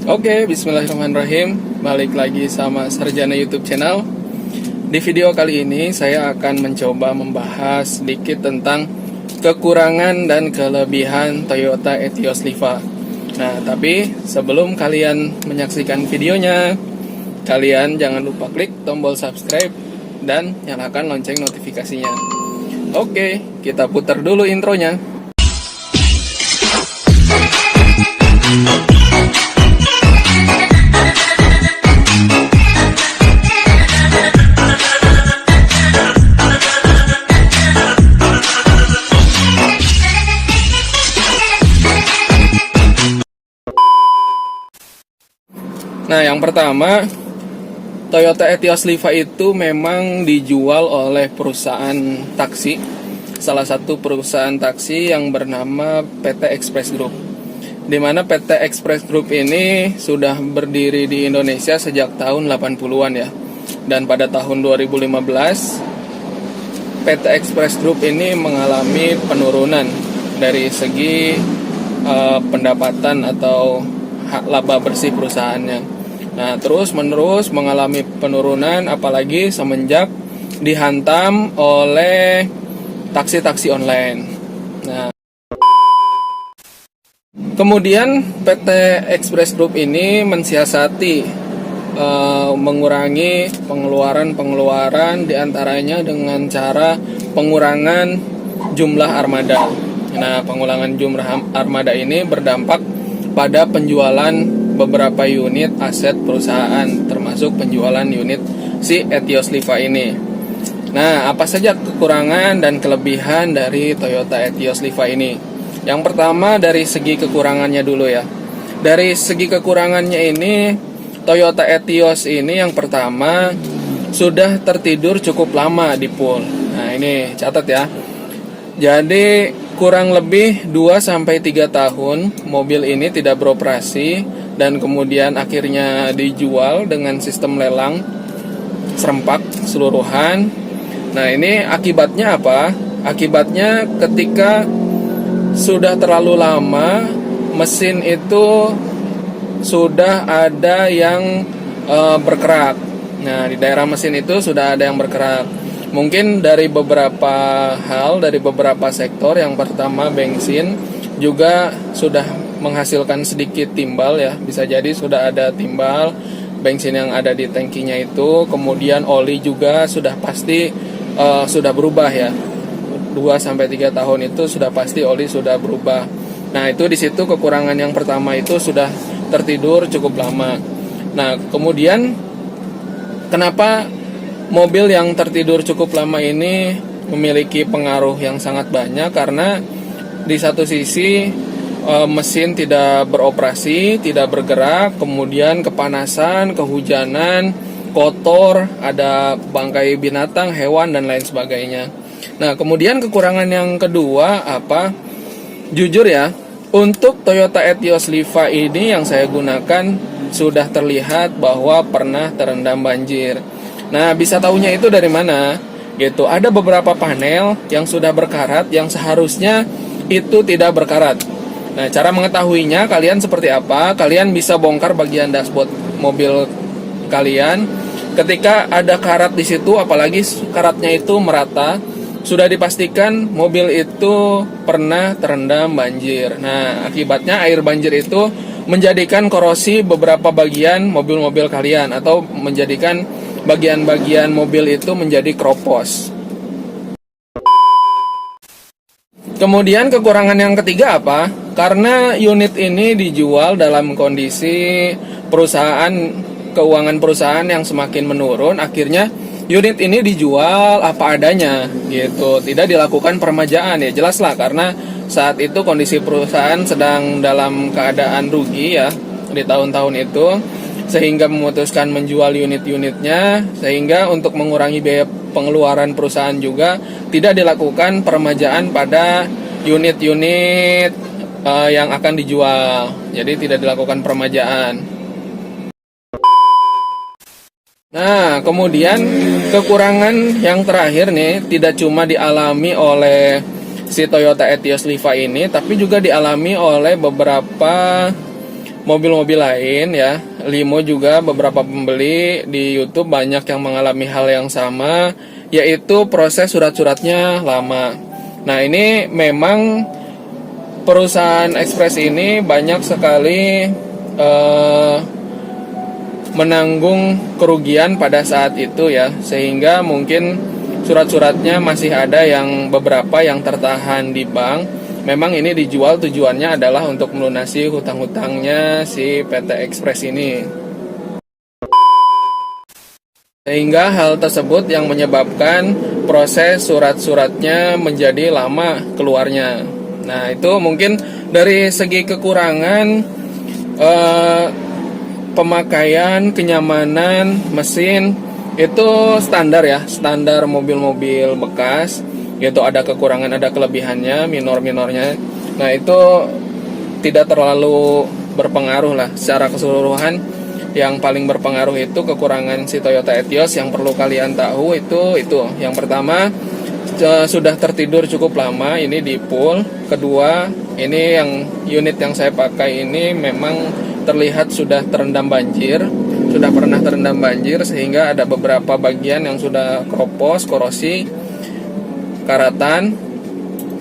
Oke, bismillahirrahmanirrahim. Balik lagi sama Sarjana YouTube channel. Di video kali ini saya akan mencoba membahas sedikit tentang kekurangan dan kelebihan Toyota Etios Liva. Nah, tapi sebelum kalian menyaksikan videonya, kalian jangan lupa klik tombol subscribe dan nyalakan lonceng notifikasinya. Oke, kita putar dulu intronya. Nah, yang pertama, Toyota Etios Liva itu memang dijual oleh perusahaan taksi, salah satu perusahaan taksi yang bernama PT Express Group. Di mana PT Express Group ini sudah berdiri di Indonesia sejak tahun 80-an ya. Dan pada tahun 2015, PT Express Group ini mengalami penurunan dari segi pendapatan atau laba bersih perusahaannya. Nah, terus-menerus mengalami penurunan, apalagi semenjak dihantam oleh taksi-taksi online. Nah, kemudian PT Express Group ini mensiasati mengurangi pengeluaran diantaranya dengan cara pengurangan jumlah armada. Nah, pengurangan jumlah armada ini berdampak pada penjualan beberapa unit aset perusahaan, termasuk penjualan unit si Etios Liva ini. Nah, apa saja kekurangan dan kelebihan dari Toyota Etios Liva ini? Yang pertama dari segi kekurangannya dulu ya. Dari segi kekurangannya ini, Toyota Etios ini yang pertama sudah tertidur cukup lama di pool. Nah, ini catat ya. Jadi kurang lebih 2-3 tahun mobil ini tidak beroperasi dan kemudian akhirnya dijual dengan sistem lelang serempak keseluruhan. Nah, ini akibatnya apa? Akibatnya ketika sudah terlalu lama mesin itu sudah ada yang berkerak. Nah, di daerah mesin itu sudah ada yang berkerak. Mungkin dari beberapa hal, dari beberapa sektor. Yang pertama bensin juga sudah menghasilkan sedikit timbal ya. Bisa jadi sudah ada timbal bensin yang ada di tangkinya itu. Kemudian oli juga sudah pasti sudah berubah ya. 2-3 tahun itu sudah pasti oli sudah berubah. Nah, itu di situ kekurangan yang pertama itu sudah tertidur cukup lama. Nah, kemudian kenapa mobil yang tertidur cukup lama ini memiliki pengaruh yang sangat banyak? Karena di satu sisi mesin tidak beroperasi, tidak bergerak, kemudian kepanasan, kehujanan, kotor, ada bangkai binatang, hewan, dan lain sebagainya. Nah, kemudian kekurangan yang kedua apa? Jujur ya, untuk Toyota Etios Liva ini yang saya gunakan sudah terlihat bahwa pernah terendam banjir. Nah, bisa tahunya itu dari mana? Gitu. Ada beberapa panel yang sudah berkarat yang seharusnya itu tidak berkarat. Nah, cara mengetahuinya kalian seperti apa? Kalian bisa bongkar bagian dashboard mobil kalian. Ketika ada karat di situ, apalagi karatnya itu merata, sudah dipastikan mobil itu pernah terendam banjir. Nah, akibatnya air banjir itu menjadikan korosi beberapa bagian mobil-mobil kalian atau menjadikan bagian-bagian mobil itu menjadi kropos. Kemudian kekurangan yang ketiga apa? Karena unit ini dijual dalam kondisi keuangan perusahaan yang semakin menurun, akhirnya unit ini dijual apa adanya gitu. Tidak dilakukan permajaan ya, jelas lah karena saat itu kondisi perusahaan sedang dalam keadaan rugi ya di tahun-tahun itu, sehingga memutuskan menjual unit-unitnya, sehingga untuk mengurangi biaya pengeluaran perusahaan juga tidak dilakukan peremajaan pada unit-unit yang akan dijual. Jadi tidak dilakukan peremajaan. Nah, kemudian kekurangan yang terakhir nih tidak cuma dialami oleh si Toyota Etios Liva ini, tapi juga dialami oleh beberapa mobil-mobil lain ya. Limo juga beberapa pembeli di YouTube banyak yang mengalami hal yang sama, yaitu proses surat-suratnya lama. Nah, ini memang perusahaan ekspres ini banyak sekali menanggung kerugian pada saat itu ya, sehingga mungkin surat-suratnya masih ada yang beberapa yang tertahan di bank. Memang ini dijual tujuannya adalah untuk melunasi hutang-hutangnya si PT Express ini. Sehingga hal tersebut yang menyebabkan proses surat-suratnya menjadi lama keluarnya. Nah, itu mungkin dari segi kekurangan pemakaian, kenyamanan, mesin itu standar ya, standar mobil-mobil bekas. Yaitu ada kekurangan, ada kelebihannya, minor-minornya. Nah, itu tidak terlalu berpengaruh lah. Secara keseluruhan, yang paling berpengaruh itu kekurangan si Toyota Etios. Yang perlu kalian tahu itu. Yang pertama, sudah tertidur cukup lama, ini di pool. Kedua, ini yang unit yang saya pakai ini memang terlihat sudah terendam banjir. Sudah pernah terendam banjir, sehingga ada beberapa bagian yang sudah keropos, korosi, karatan,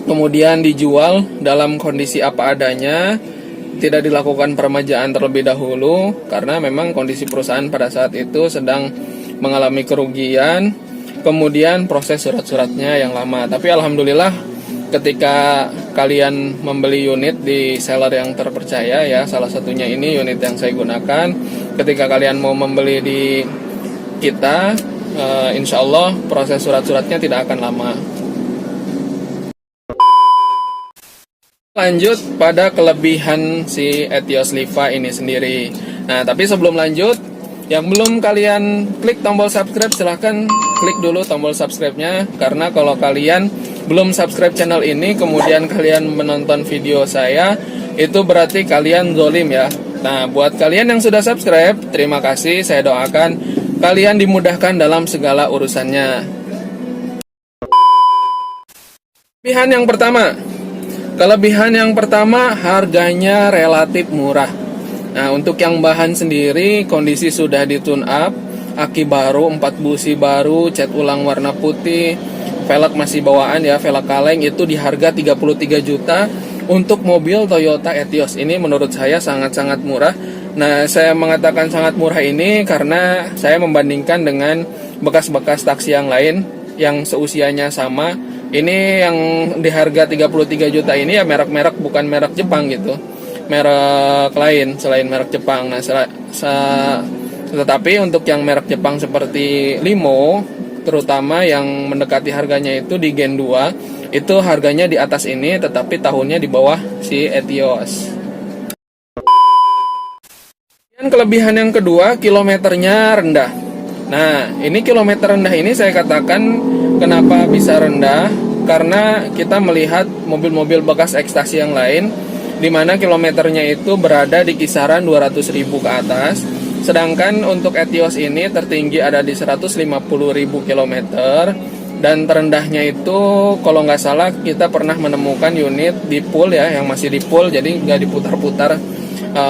kemudian dijual dalam kondisi apa adanya, tidak dilakukan peremajaan terlebih dahulu karena memang kondisi perusahaan pada saat itu sedang mengalami kerugian, kemudian proses surat-suratnya yang lama. Tapi alhamdulillah ketika kalian membeli unit di seller yang terpercaya ya, salah satunya ini unit yang saya gunakan, ketika kalian mau membeli di kita, insya Allah proses surat-suratnya tidak akan lama. Lanjut pada kelebihan si Etios Liva ini sendiri. Nah, tapi sebelum lanjut, yang belum kalian klik tombol subscribe, silahkan klik dulu tombol subscribe-nya. Karena kalau kalian belum subscribe channel ini, kemudian kalian menonton video saya, itu berarti kalian zolim ya. Nah, buat kalian yang sudah subscribe, terima kasih. Saya doakan kalian dimudahkan dalam segala urusannya. Kelebihan yang pertama, harganya relatif murah. Nah, untuk yang bahan sendiri, kondisi sudah di tune up, aki baru, 4 busi baru, cat ulang warna putih, velg masih bawaan ya, velg kaleng, itu di harga 33 juta untuk mobil Toyota Etios. Ini menurut saya sangat-sangat murah. Nah, saya mengatakan sangat murah ini karena saya membandingkan dengan bekas-bekas taksi yang lain yang seusianya sama. Ini yang di harga 33 juta ini ya merek-merek, bukan merek Jepang gitu. Merek lain selain merek Jepang. Nah, tetapi untuk yang merek Jepang seperti Limo, terutama yang mendekati harganya itu di Gen 2, itu harganya di atas ini tetapi tahunnya di bawah si Etios. Dan kelebihan yang kedua, kilometernya rendah. Nah, ini kilometer rendah ini saya katakan kenapa bisa rendah, karena kita melihat mobil-mobil bekas ekstasi yang lain di mana kilometernya itu berada di kisaran 200.000 ke atas. Sedangkan untuk Etios ini tertinggi ada di 150.000 km, dan terendahnya itu kalau nggak salah kita pernah menemukan unit di pool ya, yang masih di pool, jadi nggak diputar-putar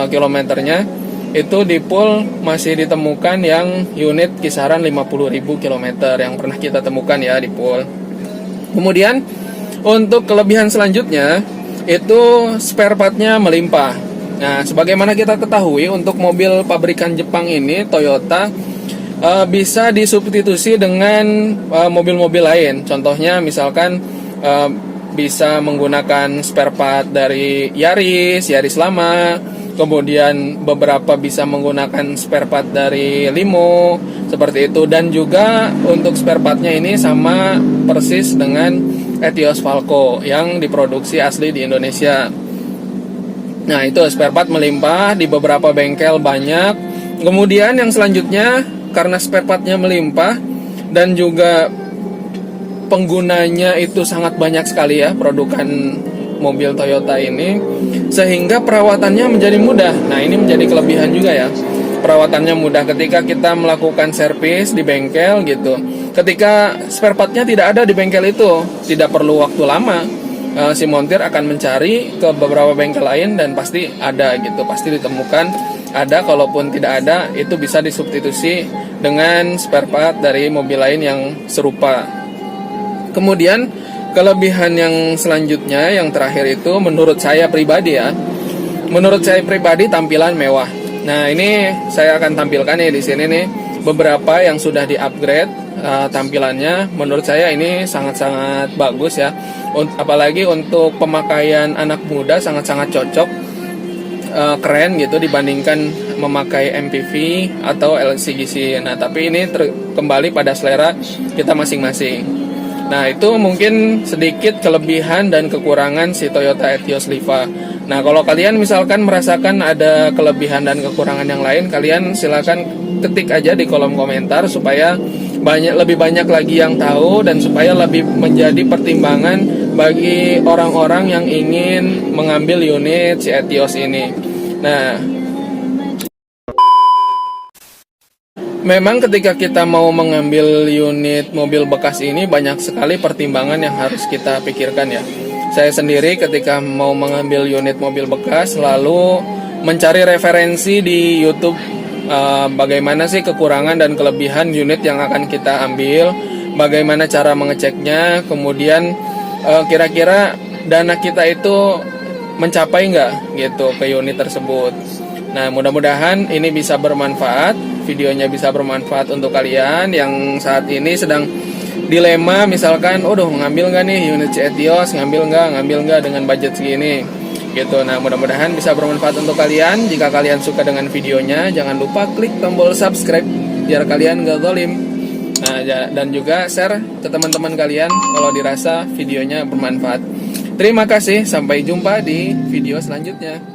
kilometernya. Itu di pool masih ditemukan yang unit kisaran 50.000 km yang pernah kita temukan ya di pool. Kemudian untuk kelebihan selanjutnya itu spare part-nya melimpah. Nah, sebagaimana kita ketahui untuk mobil pabrikan Jepang ini Toyota bisa disubstitusi dengan mobil-mobil lain. Contohnya misalkan bisa menggunakan spare part dari Yaris lama. Kemudian beberapa bisa menggunakan spare part dari Limo, seperti itu. Dan juga untuk spare partnya ini sama persis dengan Etios Falco yang diproduksi asli di Indonesia. Nah, itu spare part melimpah di beberapa bengkel banyak. Kemudian yang selanjutnya, karena spare partnya melimpah dan juga penggunanya itu sangat banyak sekali ya, produkan mobil Toyota ini, sehingga perawatannya menjadi mudah. Nah, ini menjadi kelebihan juga ya. Perawatannya mudah ketika kita melakukan servis di bengkel gitu. Ketika spare partnya tidak ada di bengkel itu, tidak perlu waktu lama. si montir akan mencari ke beberapa bengkel lain dan pasti ada gitu, pasti ditemukan ada. Kalaupun tidak ada, itu bisa disubstitusi dengan spare part dari mobil lain yang serupa. Kemudian kelebihan yang selanjutnya, yang terakhir itu menurut saya pribadi ya, menurut saya pribadi tampilan mewah. Nah ini saya akan tampilkan nih di sini nih beberapa yang sudah di-upgrade tampilannya. Menurut saya ini sangat-sangat bagus ya. Apalagi untuk pemakaian anak muda sangat-sangat cocok, keren gitu dibandingkan memakai MPV atau LCGC. Nah tapi ini kembali pada selera kita masing-masing. Nah itu mungkin sedikit kelebihan dan kekurangan si Toyota Etios Liva. Nah kalau kalian misalkan merasakan ada kelebihan dan kekurangan yang lain, kalian silakan ketik aja di kolom komentar supaya lebih banyak lagi yang tahu dan supaya lebih menjadi pertimbangan bagi orang-orang yang ingin mengambil unit si Etios ini. Nah, memang ketika kita mau mengambil unit mobil bekas ini banyak sekali pertimbangan yang harus kita pikirkan ya. Saya sendiri ketika mau mengambil unit mobil bekas lalu mencari referensi di YouTube, bagaimana sih kekurangan dan kelebihan unit yang akan kita ambil, bagaimana cara mengeceknya, kemudian kira-kira dana kita itu mencapai nggak gitu ke unit tersebut. Nah mudah-mudahan ini bisa bermanfaat, videonya bisa bermanfaat untuk kalian yang saat ini sedang dilema, misalkan, ngambil nggak nih unit Etios, ngambil nggak dengan budget segini gitu. Nah mudah-mudahan bisa bermanfaat untuk kalian. Jika kalian suka dengan videonya, jangan lupa klik tombol subscribe biar kalian gak zalim. Nah dan juga share ke teman-teman kalian kalau dirasa videonya bermanfaat. Terima kasih, sampai jumpa di video selanjutnya.